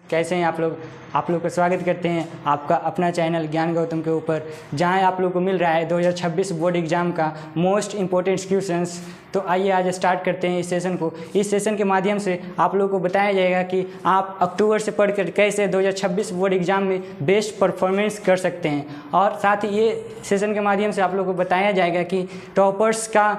कैसे हैं आप लोग का स्वागत करते हैं आपका अपना चैनल ज्ञान गौतम के ऊपर, जहां आप लोग को मिल रहा है 2026 बोर्ड एग्ज़ाम का मोस्ट इंपॉर्टेंट क्वेश्चंस। तो आइए आज स्टार्ट करते हैं इस सेशन को। इस सेशन के माध्यम से आप लोग को बताया जाएगा कि आप अक्टूबर से पढ़कर कैसे 2026 बोर्ड एग्ज़ाम में बेस्ट परफॉर्मेंस कर सकते हैं, और साथ ही ये सेशन के माध्यम से आप लोग को बताया जाएगा कि टॉपर्स का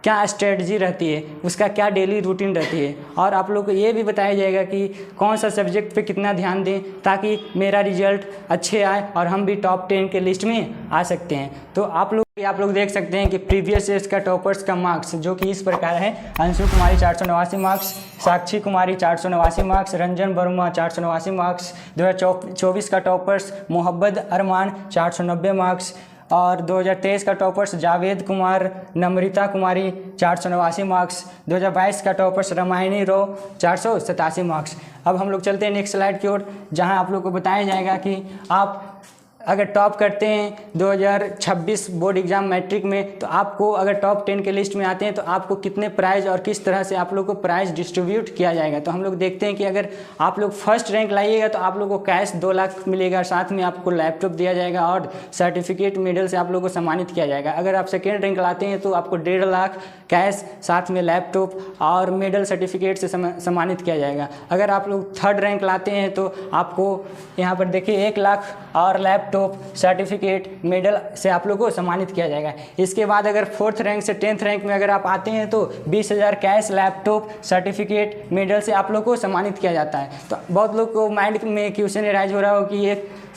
क्या स्ट्रेटजी रहती है, उसका क्या डेली रूटीन रहती है, और आप लोग को ये भी बताया जाएगा कि कौन सा सब्जेक्ट पे कितना ध्यान दें ताकि मेरा रिजल्ट अच्छे आए और हम भी टॉप 10 के लिस्ट में आ सकते हैं। तो आप लोग देख सकते हैं कि प्रीवियस ईयर्स का टॉपर्स का मार्क्स जो कि इस प्रकार है। अंशु कुमारी 489 मार्क्स, साक्षी कुमारी 489 मार्क्स, रंजन वर्मा 489 मार्क्स, 2024 का टॉपर्स मोहब्बत अरमान 490 मार्क्स, और 2023 का टॉपर्स जावेद कुमार नम्रता कुमारी 489 मार्क्स, 2022 का टॉपर्स रामायणी रो 487 मार्क्स। अब हम लोग चलते हैं नेक्स्ट स्लाइड की ओर, जहां आप लोग को बताया जाएगा कि आप अगर टॉप करते हैं 2026 बोर्ड एग्ज़ाम मैट्रिक में, तो आपको अगर टॉप 10 के लिस्ट में आते हैं तो आपको कितने प्राइज़ और किस तरह से आप लोग को प्राइज़ डिस्ट्रीब्यूट किया जाएगा। तो हम लोग देखते हैं कि अगर आप लोग फर्स्ट रैंक लाइएगा तो आप लोग को कैश 2 लाख मिलेगा, साथ में आपको लैपटॉप दिया जाएगा और सर्टिफिकेट मेडल से आप लोग को सम्मानित किया जाएगा। अगर आप सेकेंड रैंक लाते हैं तो आपको 1.5 लाख कैश, साथ में लैपटॉप और मेडल सर्टिफिकेट से सम्मानित किया जाएगा। अगर आप लोग थर्ड रैंक लाते हैं तो आपको यहाँ पर देखिए 1 लाख और लैपटॉप सर्टिफिकेट मेडल से आप लोग को सम्मानित किया जाएगा। इसके बाद अगर फोर्थ रैंक से 10th रैंक में अगर आप आते हैं तो 20,000 कैश, लैपटॉप, सर्टिफिकेट, मेडल से आप लोग को सम्मानित किया जाता है। तो बहुत लोग को माइंड में क्वेश्चन अराइज हो रहा हो कि ये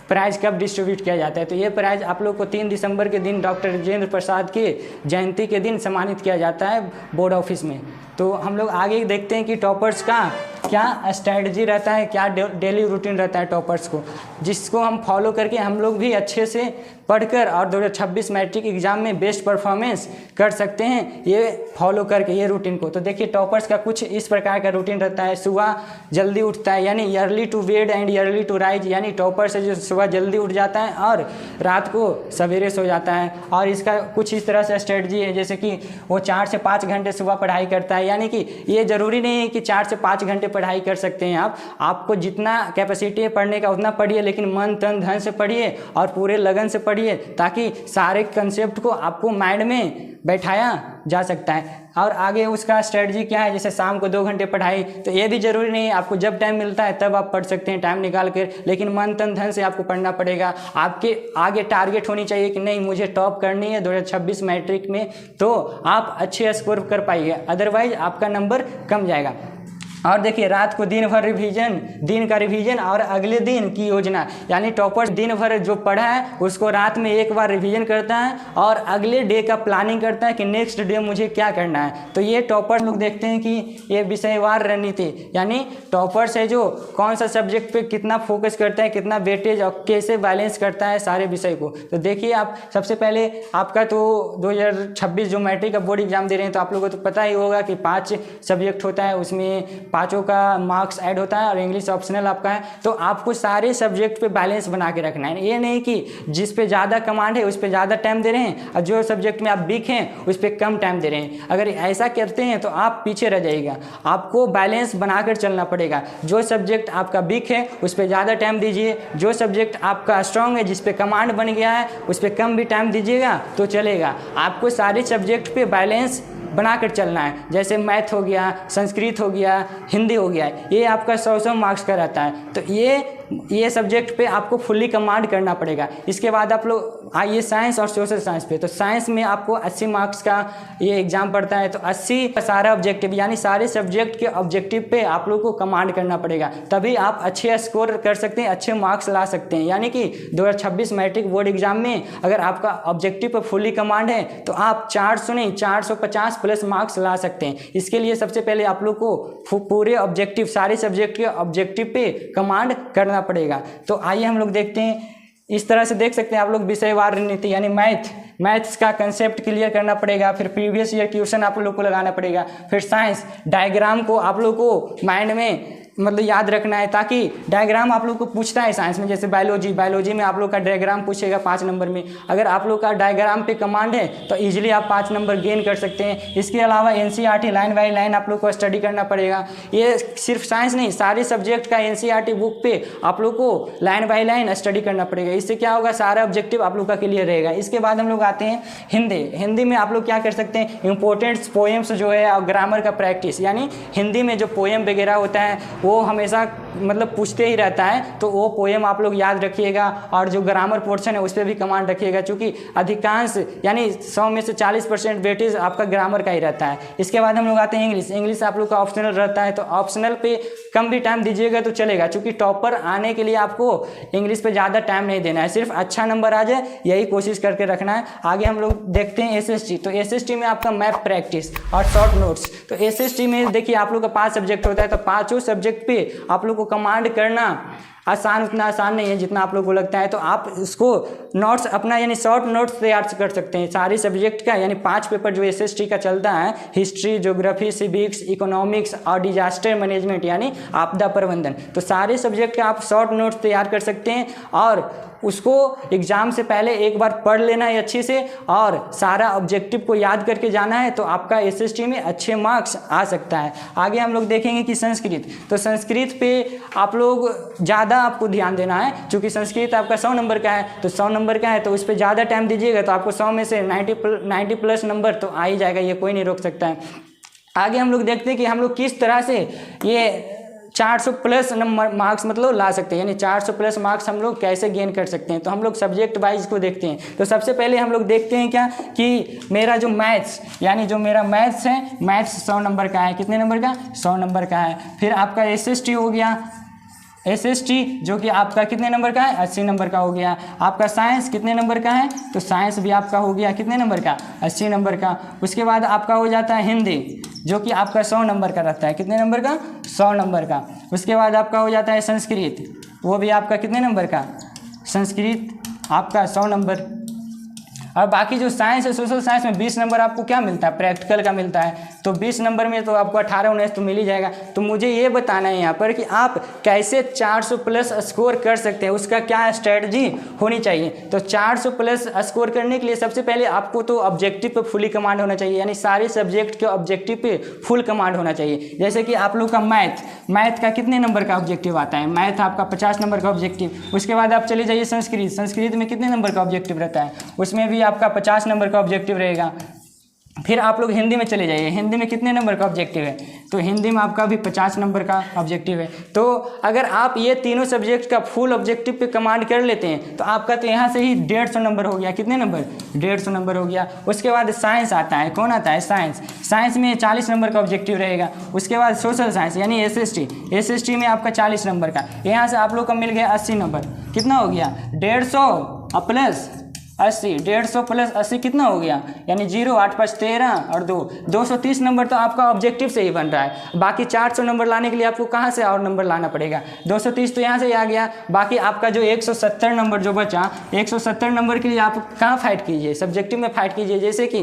प्राइज़ कब डिस्ट्रीब्यूट किया जाता है। तो ये प्राइज़ आप लोग को 3 दिसंबर के दिन डॉक्टर राजेंद्र प्रसाद के जयंती के दिन सम्मानित किया जाता है बोर्ड ऑफिस में। तो हम लोग आगे देखते हैं कि टॉपर्स का क्या स्ट्रैटेजी रहता है, क्या डेली रूटीन रहता है टॉपर्स को, जिसको हम फॉलो करके हम लोग भी अच्छे से पढ़कर और 2026 मैट्रिक एग्जाम में बेस्ट परफॉर्मेंस कर सकते हैं ये फॉलो करके ये रूटीन को। तो देखिए टॉपर्स का कुछ इस प्रकार का रूटीन रहता है। सुबह जल्दी उठता है, यानी early to bed and early to rise, यानी टॉपर्स है जो सुबह जल्दी उठ जाता है और रात को सवेरे सो जाता है। और इसका कुछ इस तरह से स्ट्रेटजी है जैसे कि वो 4 से 5 घंटे सुबह पढ़ाई करता है, यानी कि ये ज़रूरी नहीं है कि 4 से 5 घंटे पढ़ाई कर सकते हैं आपको जितना कैपेसिटी है पढ़ने का उतना पढ़िए, लेकिन मन तन धन से पढ़िए और पूरे लगन से पढ़िए ताकि सारे कंसेप्ट को आपको माइंड में बैठाया जा सकता है। और आगे उसका स्ट्रेटजी क्या है, जैसे शाम को 2 घंटे पढ़ाई, तो ये भी ज़रूरी नहीं है, आपको जब टाइम मिलता है तब आप पढ़ सकते हैं टाइम निकाल कर, लेकिन मन तन धन से आपको पढ़ना पड़ेगा। आपके आगे टारगेट होनी चाहिए कि नहीं मुझे टॉप करनी है 2026 मैट्रिक में, तो आप अच्छे स्कोर कर पाइए, अदरवाइज आपका नंबर कम जाएगा। और देखिए रात को दिन भर रिवीजन, दिन का रिवीजन और अगले दिन की योजना, यानी टॉपर दिन भर जो पढ़ा है उसको रात में एक बार रिवीजन करता है और अगले डे का प्लानिंग करता है कि नेक्स्ट डे मुझे क्या करना है। तो ये टॉपर लोग देखते हैं कि ये विषयवार रणनीति, यानी टॉपर्स है जो कौन सा सब्जेक्ट पे कितना फोकस करता है, कितना वेटेज और कैसे बैलेंस करता है सारे विषय को। तो देखिए आप सबसे पहले आपका तो 2026 जो मैट्रिक का बोर्ड एग्जाम दे रहे हैं तो आप लोगों को तो पता ही होगा कि 5 सब्जेक्ट होता है, उसमें 5 का मार्क्स ऐड होता है और इंग्लिश ऑप्शनल आपका है। तो आपको सारे सब्जेक्ट पे बैलेंस बना के रखना है, ये नहीं कि जिस पे ज़्यादा कमांड है उस पे ज़्यादा टाइम दे रहे हैं और जो सब्जेक्ट में आप वीक हैं उस पे कम टाइम दे रहे हैं। अगर ऐसा करते हैं तो आप पीछे रह जाइएगा, आपको बैलेंस बनाकर चलना पड़ेगा। जो सब्जेक्ट आपका वीक है उस पर ज़्यादा टाइम दीजिए, जो सब्जेक्ट आपका स्ट्रांग है जिस पे कमांड बन गया है उस पर कम भी टाइम दीजिएगा तो चलेगा। आपको सारे सब्जेक्ट पे बैलेंस बनाकर चलना है, जैसे मैथ हो गया, संस्कृत हो गया, हिंदी हो गया, ये आपका 100 मार्क्स का रहता है। तो ये सब्जेक्ट पे आपको फुल्ली कमांड करना पड़ेगा। इसके बाद आप लोग आइए साइंस और सोशल साइंस पे। तो साइंस में आपको 80 मार्क्स का ये एग्जाम पड़ता है, तो 80 का सारा ऑब्जेक्टिव यानी सारे सब्जेक्ट के ऑब्जेक्टिव पे आप लोग को कमांड करना पड़ेगा, तभी आप अच्छे स्कोर कर सकते हैं, अच्छे मार्क्स ला सकते हैं। यानी कि 2026 मैट्रिक बोर्ड एग्जाम में अगर आपका ऑब्जेक्टिव पर फुल्ली कमांड है तो आप 400 नहीं 450 प्लस मार्क्स ला सकते हैं। इसके लिए सबसे पहले आप लोग को पूरे ऑब्जेक्टिव सारे सब्जेक्ट के ऑब्जेक्टिव पे कमांड करना पड़ेगा। तो आइए हम लोग देखते हैं, इस तरह से देख सकते हैं आप लोग विषयवार रणनीति, यानी मैथ्स का कंसेप्ट क्लियर करना पड़ेगा, फिर प्रीवियस ईयर क्वेश्चन आप लोग को लगाना पड़ेगा, फिर साइंस डायग्राम को आप लोग को माइंड में मतलब याद रखना है, ताकि डायग्राम आप लोग को पूछता है साइंस में, जैसे बायोलॉजी में आप लोग का डायग्राम पूछेगा 5 नंबर में। अगर आप लोग का डायग्राम पे कमांड है तो इजीली आप 5 नंबर गेन कर सकते हैं। इसके अलावा एनसीईआरटी लाइन बाय लाइन आप लोग को स्टडी करना पड़ेगा। ये सिर्फ साइंस नहीं, सारे सब्जेक्ट का एनसीईआरटी बुक पे आप लोग को लाइन बाय लाइन स्टडी करना पड़ेगा। इससे क्या होगा, सारा ऑब्जेक्टिव आप लोग का क्लियर रहेगा। इसके बाद हम लोग आते हैं हिंदी में आप लोग क्या कर सकते हैं, इंपॉर्टेंट पोएम्स जो है और ग्रामर का प्रैक्टिस, यानी हिंदी में जो पोएम वगैरह होता है वो हमेशा मतलब पूछते ही रहता है, तो वो पोएम आप लोग याद रखिएगा। और जो ग्रामर पोर्शन है उस पर भी कमांड रखिएगा, क्योंकि अधिकांश यानी 100 में से 40% वेटेज आपका ग्रामर का ही रहता है। इसके बाद हम लोग आते हैं इंग्लिश आप लोग का ऑप्शनल रहता है, तो ऑप्शनल पे कम भी टाइम दीजिएगा तो चलेगा, क्योंकि टॉपर आने के लिए आपको इंग्लिश पे ज़्यादा टाइम नहीं देना है, सिर्फ अच्छा नंबर आ जाए यही कोशिश करके रखना है। आगे हम लोग देखते हैं एसएसटी। तो एसएसटी में आपका मैप प्रैक्टिस और शॉर्ट नोट्स। तो एसएसटी में देखिए आप लोग का 5 सब्जेक्ट होता है, तो पाँचों सब्जेक्ट पे आप लोग को कमांड करना उतना आसान नहीं है जितना आप लोग को लगता है। तो आप इसको नोट्स अपना यानी शॉर्ट नोट्स तैयार कर सकते हैं सारे सब्जेक्ट का, यानी 5 पेपर जो एसएसटी का चलता है, हिस्ट्री, ज्योग्राफी, सिविक्स, इकोनॉमिक्स और डिजास्टर मैनेजमेंट यानी आपदा प्रबंधन। तो सारे सब्जेक्ट का आप शॉर्ट नोट्स तैयार कर सकते हैं और उसको एग्ज़ाम से पहले एक बार पढ़ लेना है अच्छे से और सारा ऑब्जेक्टिव को याद करके जाना है, तो आपका एसएसटी में अच्छे मार्क्स आ सकता है। आगे हम लोग देखेंगे कि संस्कृत। तो संस्कृत पे आप लोग ज़्यादा आपको ध्यान देना है, क्योंकि संस्कृत आपका 100 नंबर का है, तो 100 नंबर का है तो उस पर ज़्यादा टाइम दीजिएगा तो आपको 100 में से 90 प्लस नंबर तो आ ही जाएगा, ये कोई नहीं रोक सकता है। आगे हम लोग देखते हैं कि हम लोग किस तरह से ये 400 प्लस नंबर मार्क्स मतलब ला सकते हैं, यानी 400 प्लस मार्क्स हम लोग कैसे गेन कर सकते हैं। तो हम लोग सब्जेक्ट वाइज को देखते हैं। तो सबसे पहले हम लोग देखते हैं क्या कि मेरा जो मैथ्स यानी जो मेरा मैथ्स है, मैथ्स 100 नंबर का है। कितने नंबर का? 100 नंबर का है। फिर आपका एसएसटी हो गया, एसएसटी जो कि आपका कितने नंबर का है? 80 नंबर का हो गया। आपका साइंस कितने नंबर का है? तो साइंस भी आपका हो गया कितने नंबर का? 80 नंबर का। उसके बाद आपका हो जाता है हिंदी जो कि आपका 100 नंबर का रहता है। कितने नंबर का? 100 नंबर का। उसके बाद आपका हो जाता है संस्कृत, वो भी आपका कितने नंबर का? संस्कृत आपका 100 नंबर। और बाकी जो साइंस है, सोशल साइंस में 20 नंबर आपको क्या मिलता है? प्रैक्टिकल का मिलता है। तो 20 नंबर में तो आपको 18-19 तो मिल ही जाएगा। तो मुझे ये बताना है यहाँ पर कि आप कैसे 400 प्लस स्कोर कर सकते हैं, उसका क्या स्ट्रेटजी होनी चाहिए। तो 400 प्लस स्कोर करने के लिए सबसे पहले आपको तो ऑब्जेक्टिव पे फुली कमांड होना चाहिए, यानी सारे सब्जेक्ट के ऑब्जेक्टिव पे फुल कमांड होना चाहिए। जैसे कि आप लोग का मैथ का कितने नंबर का ऑब्जेक्टिव आता है? मैथ आपका 50 नंबर का ऑब्जेक्टिव। उसके बाद आप चले जाइए संस्कृत में कितने नंबर का ऑब्जेक्टिव रहता है? उसमें भी आपका 50 नंबर का ऑब्जेक्टिव रहेगा। फिर आप लोग हिंदी में चले जाइए, हिंदी में कितने नंबर का ऑब्जेक्टिव है? तो हिंदी में आपका भी 50 नंबर का ऑब्जेक्टिव है। तो अगर आप ये तीनों सब्जेक्ट का फुल ऑब्जेक्टिव पे कमांड कर लेते हैं तो आपका तो यहाँ से ही 150 नंबर हो गया। कितने नंबर? 150 नंबर हो गया। उसके बाद साइंस आता है। कौन आता है? साइंस में 40 नंबर का ऑब्जेक्टिव रहेगा। उसके बाद सोशल साइंस यानी एसएसटी में आपका 40 नंबर का। यहाँ से आप लोग का मिल गया 80 नंबर। कितना हो गया? 150 प्लस 80, 150 प्लस 80 कितना हो गया? यानी 0, 8, 5, 13 और 2, 230 नंबर तो आपका ऑब्जेक्टिव से ही बन रहा है। बाकी 400 नंबर लाने के लिए आपको कहाँ से और नंबर लाना पड़ेगा? 230 तो यहाँ से ही आ गया। बाकी आपका जो 170 नंबर जो बचा, 170 नंबर के लिए आप कहाँ फाइट कीजिए? सब्जेक्टिव में फाइट कीजिए। जैसे कि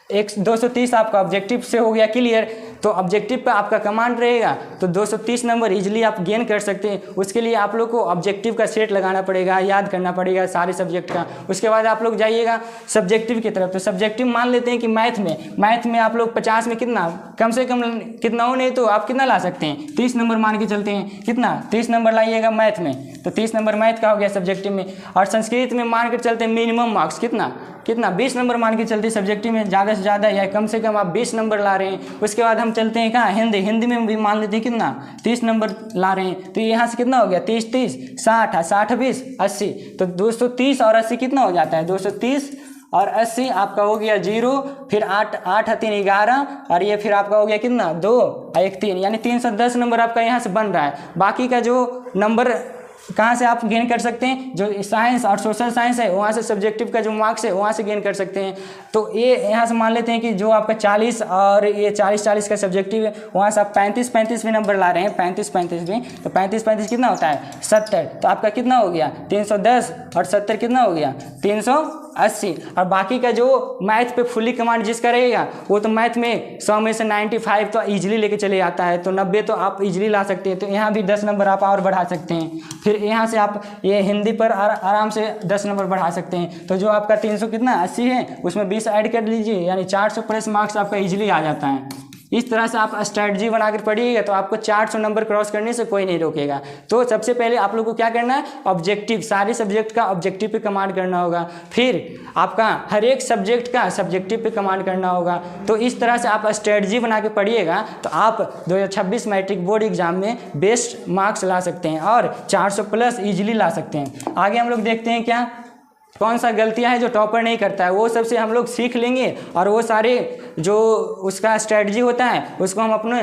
230 आपका ऑब्जेक्टिव से हो गया क्लियर, तो ऑब्जेक्टिव पे आपका कमांड रहेगा तो 230 नंबर इजीली आप गेन कर सकते हैं। उसके लिए आप लोग को ऑब्जेक्टिव का सेट लगाना पड़ेगा, याद करना पड़ेगा सारे सब्जेक्ट का। उसके बाद आप लोग जाइएगा सब्जेक्टिव की तरफ। तो सब्जेक्टिव मान लेते हैं कि मैथ में आप लोग 50 में कितना कम से कम कितना हो, नहीं तो आप कितना ला सकते हैं? 30 नंबर मान के चलते हैं। कितना? 30 नंबर लाइएगा मैथ में, तो 30 नंबर मैथ का हो गया सब्जेक्टिव में। और संस्कृत में मान के चलते हैं मिनिमम मार्क्स कितना 20 नंबर मान के चलते सब्जेक्टिव में ज़्यादा से ज़्यादा या कम से कम आप 20 नंबर ला रहे हैं। उसके बाद हम चलते हैं कहाँ? हिंदी में भी मान लेते हैं कितना? 30 नंबर ला रहे हैं। तो यहाँ से कितना हो गया? 30, 60, 60, 20, 80। तो 230 और 80 कितना हो जाता है? 230 और 80 आपका हो गया 0, फिर 8, 8 3 11 और ये फिर आपका हो गया कितना? 2 और 1 3, यानी 310 नंबर आपका यहाँ से बन रहा है। बाकी का जो नंबर कहाँ से आप गेन कर सकते हैं? जो साइंस और सोशल साइंस है वहाँ से सब्जेक्टिव का जो मार्क्स है वहाँ से गेन कर सकते हैं। तो ये यहाँ से मान लेते हैं कि जो आपका 40 और ये 40 का सब्जेक्टिव है वहाँ से आप 35 भी नंबर ला रहे हैं, 35 भी। तो 35 कितना होता है? 70। तो आपका कितना हो गया? 310 और 70 कितना हो गया? 300 80, और बाकी का जो मैथ पे फुली कमांड जिसका रहेगा वो तो मैथ में 100 में से 95 तो ईजिली लेके चले आता है, तो 90 तो आप इजीली ला सकते हैं। तो यहाँ भी 10 नंबर आप और बढ़ा सकते हैं। फिर यहाँ से आप ये हिंदी पर आराम से 10 नंबर बढ़ा सकते हैं। तो जो आपका 300 कितना 80 है उसमें 20 ऐड कर लीजिए, यानी 400 प्लस मार्क्स आपका इजीली आ जाता है। इस तरह से आप स्ट्रैटेजी बनाकर पढ़िएगा तो आपको 400 नंबर क्रॉस करने से कोई नहीं रोकेगा। तो सबसे पहले आप लोग को क्या करना है, ऑब्जेक्टिव, सारे सब्जेक्ट का ऑब्जेक्टिव पे कमांड करना होगा। फिर आपका हर एक सब्जेक्ट का सब्जेक्टिव पे कमांड करना होगा। तो इस तरह से आप स्ट्रैटेजी बना के पढ़िएगा तो आप 2026 मैट्रिक बोर्ड एग्जाम में बेस्ट मार्क्स ला सकते हैं और 400 प्लस ईजिली ला सकते हैं। आगे हम लोग देखते हैं क्या कौन सा गलतियां हैं जो टॉपर नहीं करता है, वो सबसे हम लोग सीख लेंगे और वो सारे जो उसका स्ट्रेटजी होता है उसको हम अपने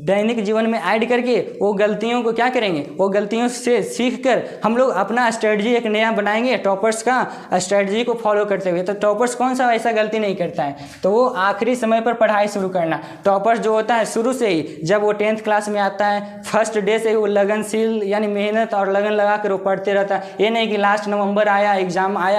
दैनिक जीवन में ऐड करके वो गलतियों को क्या करेंगे, वो गलतियों से सीख कर हम लोग अपना स्ट्रेटजी एक नया बनाएंगे टॉपर्स का स्ट्रेटजी को फॉलो करते हुए। तो टॉपर्स कौन सा ऐसा गलती नहीं करता है, तो वो आखिरी समय पर पढ़ाई शुरू करना। टॉपर्स जो होता है शुरू से ही जब वो 10th क्लास में आता है फर्स्ट डे से वो लगनशील यानी मेहनत और लगन लगा कर वो पढ़ते रहता है। ये नहीं कि लास्ट नवंबर आया एग्जाम आया,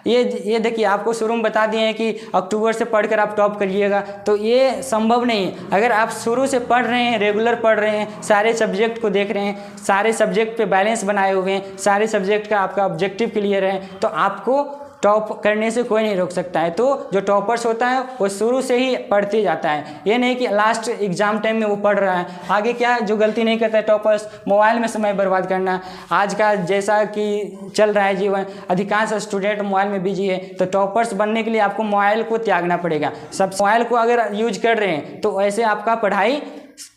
ये देखिए आपको शुरू में बता दिए हैं कि अक्टूबर से पढ़कर आप टॉप करिएगा, तो ये संभव नहीं है। अगर आप शुरू से पढ़ रहे हैं, रेगुलर पढ़ रहे हैं, सारे सब्जेक्ट को देख रहे हैं, सारे सब्जेक्ट पे बैलेंस बनाए हुए हैं, सारे सब्जेक्ट का आपका ऑब्जेक्टिव क्लियर है, तो आपको टॉप करने से कोई नहीं रोक सकता है। तो जो टॉपर्स होता है वो शुरू से ही पढ़ते जाता है, ये नहीं कि लास्ट एग्जाम टाइम में वो पढ़ रहा है। आगे क्या जो गलती नहीं करता है टॉपर्स, मोबाइल में समय बर्बाद करना। आज का जैसा कि चल रहा है जीवन, अधिकांश स्टूडेंट मोबाइल में बिजी है, तो टॉपर्स बनने के लिए आपको मोबाइल को त्यागना पड़ेगा। सब मोबाइल को अगर यूज कर रहे हैं तो ऐसे आपका पढ़ाई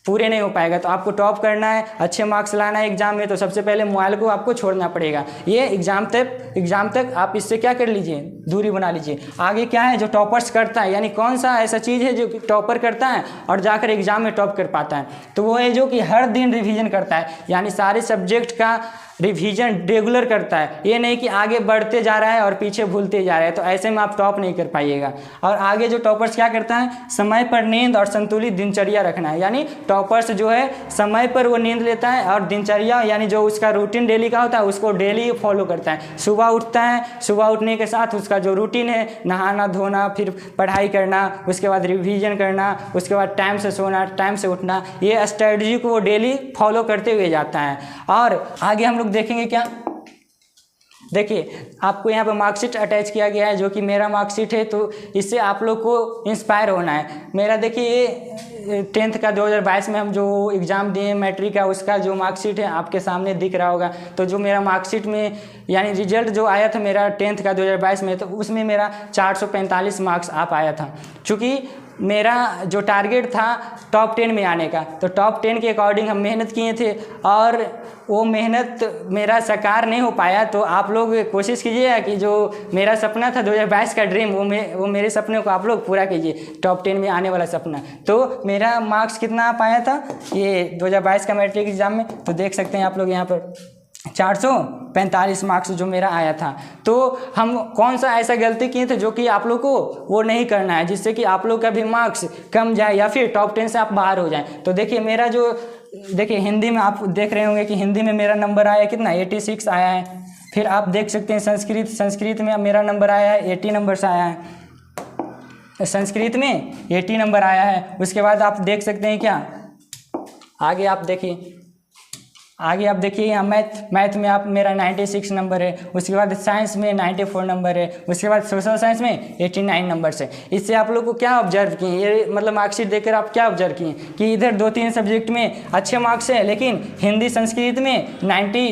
पूरे नहीं हो पाएगा। तो आपको टॉप करना है, अच्छे मार्क्स लाना है एग्जाम में, तो सबसे पहले मोबाइल को आपको छोड़ना पड़ेगा। ये एग्जाम तक आप इससे क्या कर लीजिए, दूरी बना लीजिए। आगे क्या है जो टॉपर्स करता है, यानी कौन सा ऐसा चीज़ है जो टॉपर करता है और जाकर एग्जाम में टॉप कर पाता है, तो वो है जो कि हर दिन रिवीजन करता है, यानी सारे सब्जेक्ट का रिवीजन रेगुलर करता है। ये नहीं कि आगे बढ़ते जा रहा है और पीछे भूलते जा रहा है, तो ऐसे में आप टॉप नहीं कर पाइएगा। और आगे जो टॉपर्स क्या करता है, समय पर नींद और संतुलित दिनचर्या रखना है, यानी टॉपर्स जो है समय पर वो नींद लेता है और दिनचर्या यानी जो उसका रूटीन डेली का होता है उसको डेली फॉलो करता है। सुबह उठता है, सुबह उठने के साथ उसका जो रूटीन है नहाना धोना, फिर पढ़ाई करना, उसके बाद रिवीजन करना, उसके बाद टाइम से सोना, टाइम से उठना, ये स्ट्रेटजी को वो डेली फॉलो करते हुए जाता है। और आगे हम देखेंगे क्या, देखिए आपको यहाँ पे मार्कशीट अटैच किया गया है जो कि मेरा मार्कशीट है, तो इससे आप लोग को इंस्पायर होना है। मेरा देखिए ये 10th का 2022 में हम जो एग्ज़ाम दिए मैट्रिक का उसका जो मार्कशीट है आपके सामने दिख रहा होगा। तो जो मेरा मार्कशीट में यानी रिजल्ट जो आया था मेरा 10th का 2022 में, तो उसमें मेरा 445 मार्क्स आ पाया था। चूँकि मेरा जो टारगेट था टॉप 10 में आने का, तो टॉप 10 के अकॉर्डिंग हम मेहनत किए थे और वो मेहनत मेरा साकार नहीं हो पाया। तो आप लोग कोशिश कीजिएगा कि जो मेरा सपना था 2022 का ड्रीम, वो मेरे सपने को आप लोग पूरा कीजिए, टॉप 10 में आने वाला सपना। तो मेरा मार्क्स कितना आ पाया था ये 2022 का मैट्रिक एग्जाम में, तो देख सकते हैं आप लोग यहाँ पर 445 मार्क्स जो मेरा आया था। तो हम कौन सा ऐसा गलती किए थे जो कि आप लोग को वो नहीं करना है, जिससे कि आप लोग का भी मार्क्स कम जाए या फिर टॉप 10 से आप बाहर हो जाएं। तो देखिए मेरा जो देखिए हिंदी में आप देख रहे होंगे कि हिंदी में मेरा नंबर आया कितना 86 आया है। फिर आप देख सकते हैं संस्कृत में मेरा नंबर आया है 80 नंबर से आया है, संस्कृत में 80 नंबर आया है। उसके बाद आप देख सकते हैं क्या आगे आप देखिए यहाँ मैथ में आप मेरा 96 नंबर है। उसके बाद साइंस में 94 नंबर है। उसके बाद सोशल साइंस में 89 नंबर से। इससे आप लोग को क्या ऑब्जर्व किए, ये मतलब मार्कशीट देखकर आप क्या ऑब्जर्व किए कि इधर 2-3 सब्जेक्ट में अच्छे मार्क्स है लेकिन हिंदी संस्कृत में 90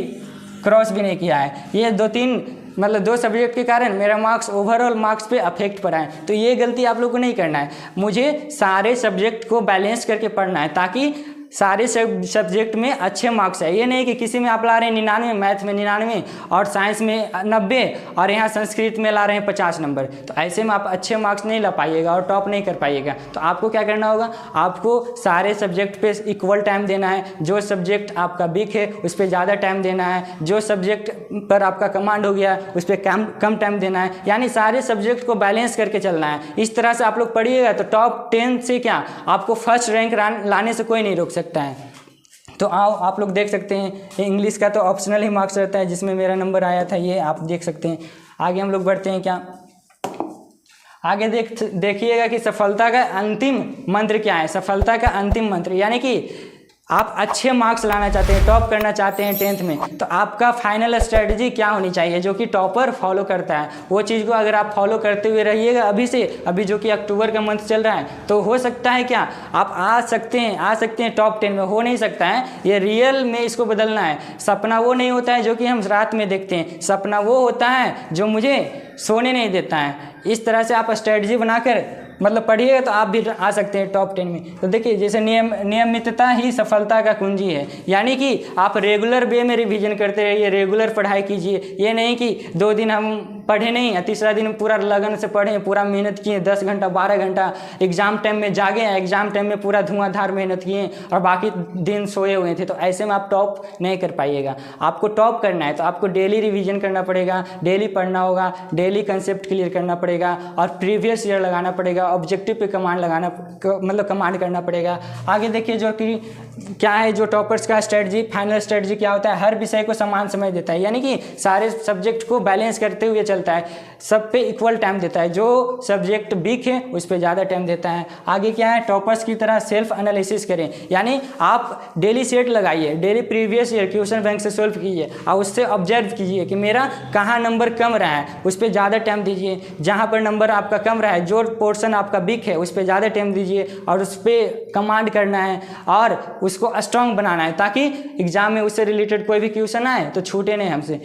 क्रॉस भी नहीं किया है। ये 2 सब्जेक्ट के कारण मेरा मार्क्स ओवरऑल मार्क्स पे अफेक्ट पड़ा है। तो ये गलती आप लोग को नहीं करना है, मुझे सारे सब्जेक्ट को बैलेंस करके पढ़ना है ताकि सारे सब्जेक्ट में अच्छे मार्क्स है। ये नहीं कि किसी में आप ला रहे हैं 99, मैथ में 99 और साइंस में 90 और यहाँ संस्कृत में ला रहे हैं 50 नंबर, तो ऐसे में आप अच्छे मार्क्स नहीं ला पाइएगा और टॉप नहीं कर पाइएगा। तो आपको क्या करना होगा, आपको सारे सब्जेक्ट पे इक्वल टाइम देना है। जो सब्जेक्ट आपका वीक है उस पर ज़्यादा टाइम देना है, जो सब्जेक्ट पर आपका कमांड हो गया उस पर कम टाइम देना है, यानी सारे सब्जेक्ट को बैलेंस करके चलना है। इस तरह से आप लोग पढ़िएगा तो टॉप 10 से क्या आपको फर्स्ट रैंक लाने से कोई नहीं रोक सकता है। तो आओ आप लोग देख सकते हैं इंग्लिश का तो ऑप्शनल ही मार्क्स रहता है जिसमें मेरा नंबर आया था, ये आप देख सकते हैं। आगे हम लोग बढ़ते हैं क्या, आगे देखिएगा कि सफलता का अंतिम मंत्र क्या है। सफलता का अंतिम मंत्र यानी कि आप अच्छे मार्क्स लाना चाहते हैं, टॉप करना चाहते हैं 10th में, तो आपका फाइनल स्ट्रेटजी क्या होनी चाहिए जो कि टॉपर फॉलो करता है। वो चीज़ को अगर आप फॉलो करते हुए रहिएगा अभी से, अभी जो कि अक्टूबर का मंथ चल रहा है, तो हो सकता है क्या आप आ सकते हैं टॉप 10 में। हो नहीं सकता है, ये रियल में इसको बदलना है। सपना वो नहीं होता है जो कि हम रात में देखते हैं, सपना वो होता है जो मुझे सोने नहीं देता है। इस तरह से आप स्ट्रेटजी बनाकर मतलब पढ़िएगा तो आप भी आ सकते हैं टॉप 10 में। तो देखिए जैसे नियमितता ही सफलता का कुंजी है, यानी कि आप रेगुलर वे में रिवीजन करते रहिए, रेगुलर पढ़ाई कीजिए। ये नहीं कि 2 दिन हम पढ़े नहीं, तीसरा दिन पूरा लगन से पढ़ें, पूरा मेहनत किए, 10 घंटा 12 घंटा एग्जाम टाइम में जागे, एग्जाम टाइम में पूरा धुआंधार मेहनत किए और बाकी दिन सोए हुए थे। तो ऐसे में आप टॉप नहीं कर पाइएगा। आपको टॉप करना है तो आपको डेली रिवीजन करना पड़ेगा, डेली पढ़ना होगा, डेली कंसेप्ट क्लियर करना पड़ेगा और प्रीवियस ईयर लगाना पड़ेगा, ऑब्जेक्टिव पे कमांड करना पड़ेगा। आगे देखिए जो कि क्या है जो टॉपर्स का स्ट्रेटजी, फाइनल स्ट्रेटजी क्या होता है, हर विषय को समान समय देता है, यानी कि सारे सब्जेक्ट को बैलेंस करते हुए चलता है, सब पे इक्वल टाइम देता है। जो सब्जेक्ट वीक है उस पर ज़्यादा टाइम देता है। आगे क्या है, टॉपर्स की तरह सेल्फ एनालिसिस करें, यानी आप डेली सेट लगाइए, daily previous year question bank से सॉल्व कीजिए और उससे ऑब्जर्व कीजिए कि मेरा कहाँ नंबर कम रहा है, उस पर ज़्यादा टाइम दीजिए। जहाँ पर नंबर आपका कम रहा है, जो पोर्शन आपका वीक है, उस पर ज़्यादा टाइम दीजिए और उस पर कमांड करना है और उसको स्ट्रॉन्ग बनाना है ताकि एग्जाम में उससे रिलेटेड कोई भी क्वेश्चन आए तो छूटे नहीं हमसे।